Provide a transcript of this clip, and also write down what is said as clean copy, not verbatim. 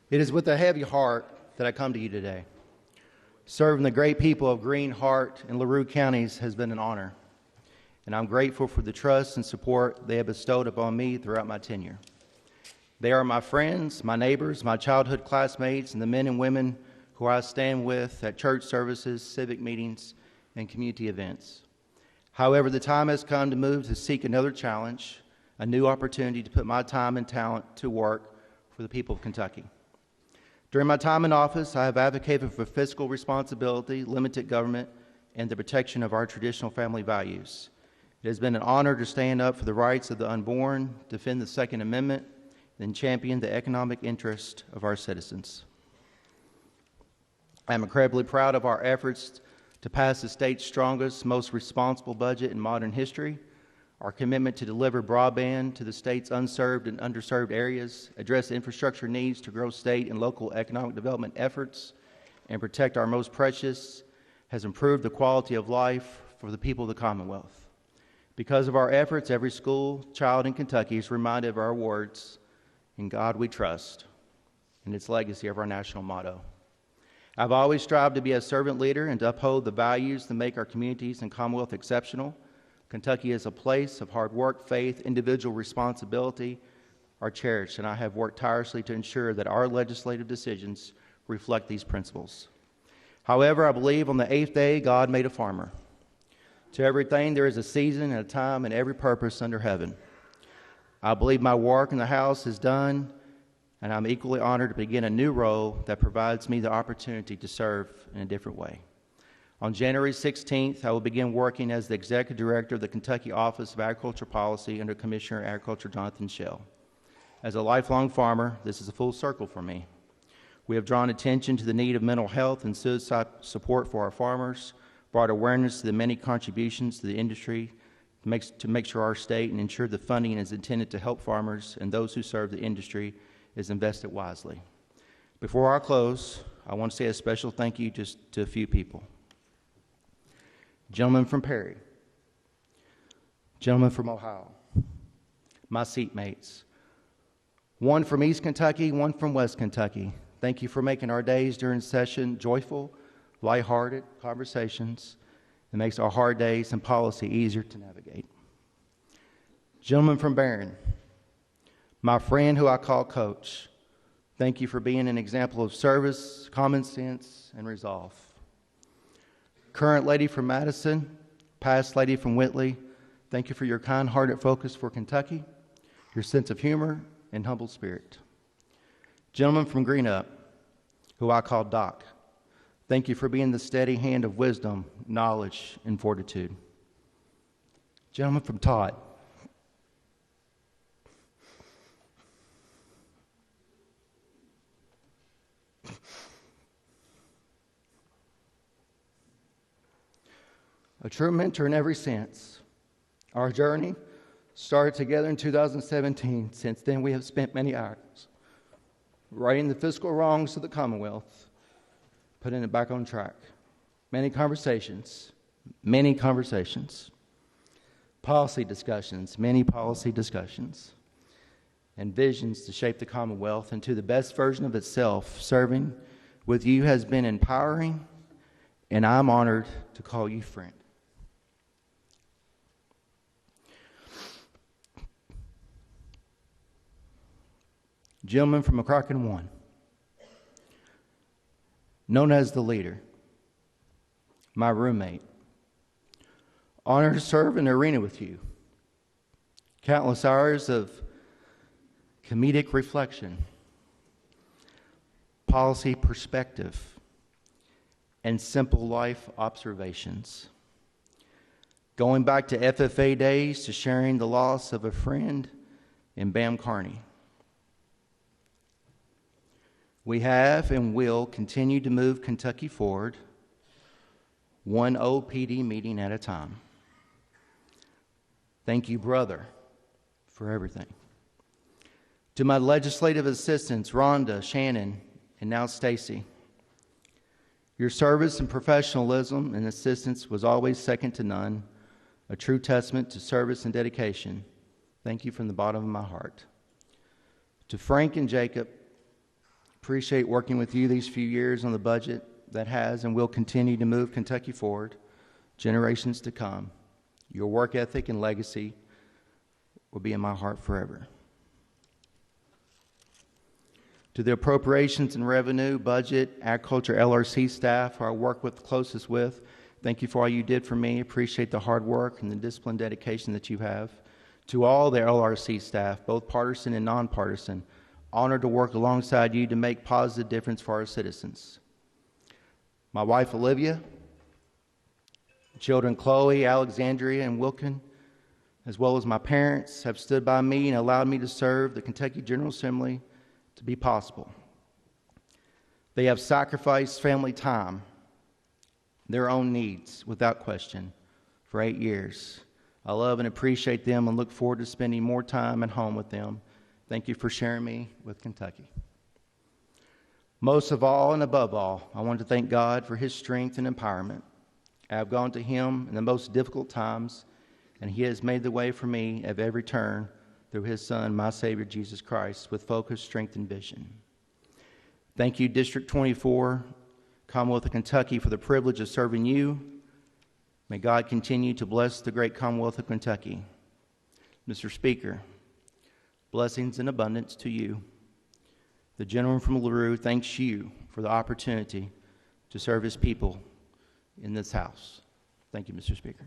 It is with a heavy heart that I come to you today. Serving the great people of Green, Hart, and LaRue counties has been an honor, and I'm grateful for the trust and support they have bestowed upon me throughout my tenure. They are my friends, my neighbors, my childhood classmates, and the men and women who I stand with at church services, civic meetings, and community events. However, the time has come to move to seek another challenge, a new opportunity to put my time and talent to work for the people of Kentucky. During my time in office, I have advocated for fiscal responsibility, limited government, and the protection of our traditional family values. It has been an honor to stand up for the rights of the unborn, defend the Second Amendment, and champion the economic interest of our citizens. I am incredibly proud of our efforts to pass the state's strongest, most responsible budget in modern history, our commitment to deliver broadband to the state's unserved and underserved areas, address infrastructure needs to grow state and local economic development efforts, and protect our most precious, has improved the quality of life for the people of the Commonwealth. Because of our efforts, every school child in Kentucky is reminded of our words, "In God we trust," and its legacy of our national motto. I've always strived to be a servant leader and to uphold the values that make our communities and Commonwealth exceptional. Kentucky is a place of hard work, faith, individual responsibility are cherished, and I have worked tirelessly to ensure that our legislative decisions reflect these principles. However, I believe on the eighth day, God made a farmer. To everything there is a season and a time and every purpose under heaven. I believe my work in the House is done, and I'm equally honored to begin a new role that provides me the opportunity to serve in a different way. On January 16th, I will begin working as the Executive Director of the Kentucky Office of Agriculture Policy under Commissioner of Agriculture Jonathan Schell. As a lifelong farmer, this is a full circle for me. We have drawn attention to the need of mental health and suicide support for our farmers, brought awareness to the many contributions to the industry to make sure our state and ensure the funding is intended to help farmers and those who serve the industry is invested wisely. Before I close, I want to say a special thank you to a few people. Gentleman from Perry, gentleman from Ohio, my seatmates, one from East Kentucky, one from West Kentucky. Thank you for making our days during session joyful, lighthearted conversations that makes our hard days and policy easier to navigate. Gentleman from Barron, my friend who I call Coach, thank you for being an example of service, common sense, and resolve. Current lady from Madison, past lady from Whitley, thank you for your kind-hearted focus for Kentucky, your sense of humor, and humble spirit. Gentleman from Greenup, who I call Doc, thank you for being the steady hand of wisdom, knowledge, and fortitude. Gentleman from Todd, a true mentor in every sense. Our journey started together in 2017. Since then, we have spent many hours righting the fiscal wrongs of the Commonwealth, putting it back on track. Many conversations, policy discussions, many policy discussions, and visions to shape the Commonwealth into the best version of itself. Serving with you has been empowering, and I'm honored to call you friend. Gentleman from McCracken 1, known as the leader, my roommate. Honored to serve in the arena with you. Countless hours of comedic reflection, policy perspective, and simple life observations. Going back to FFA days to sharing the loss of a friend in Bam Kearney. We have and will continue to move Kentucky forward, one OPD meeting at a time. Thank you, brother, for everything. To my legislative assistants, Rhonda, Shannon, and now Stacy, your service and professionalism and assistance was always second to none, a true testament to service and dedication. Thank you from the bottom of my heart. To Frank and Jacob, Appreciate working with you these few years on the budget that has and will continue to move Kentucky forward, generations to come. Your work ethic and legacy will be in my heart forever. To the Appropriations and Revenue, Budget, Agriculture, LRC staff, who I work with closest with, thank you for all you did for me. Appreciate the hard work and the discipline dedication that you have. To all the LRC staff, both partisan and nonpartisan, honored to work alongside you to make positive difference for our citizens. My wife, Olivia, children Chloe, Alexandria, and Wilkin, as well as my parents, have stood by me and allowed me to serve the Kentucky General Assembly to be possible. They have sacrificed family time, their own needs, without question, for 8 years. I love and appreciate them and look forward to spending more time at home with them. Thank you for sharing me with Kentucky. Most of all and above all, I want to thank God for His strength and empowerment. I have gone to Him in the most difficult times, and He has made the way for me at every turn through His Son, my Savior, Jesus Christ, with focus, strength, and vision. Thank you, District 24, Commonwealth of Kentucky, for the privilege of serving you. May God continue to bless the great Commonwealth of Kentucky. Mr. Speaker, blessings in abundance to you. The gentleman from LaRue thanks you for the opportunity to serve his people in this House. Thank you, Mr. Speaker.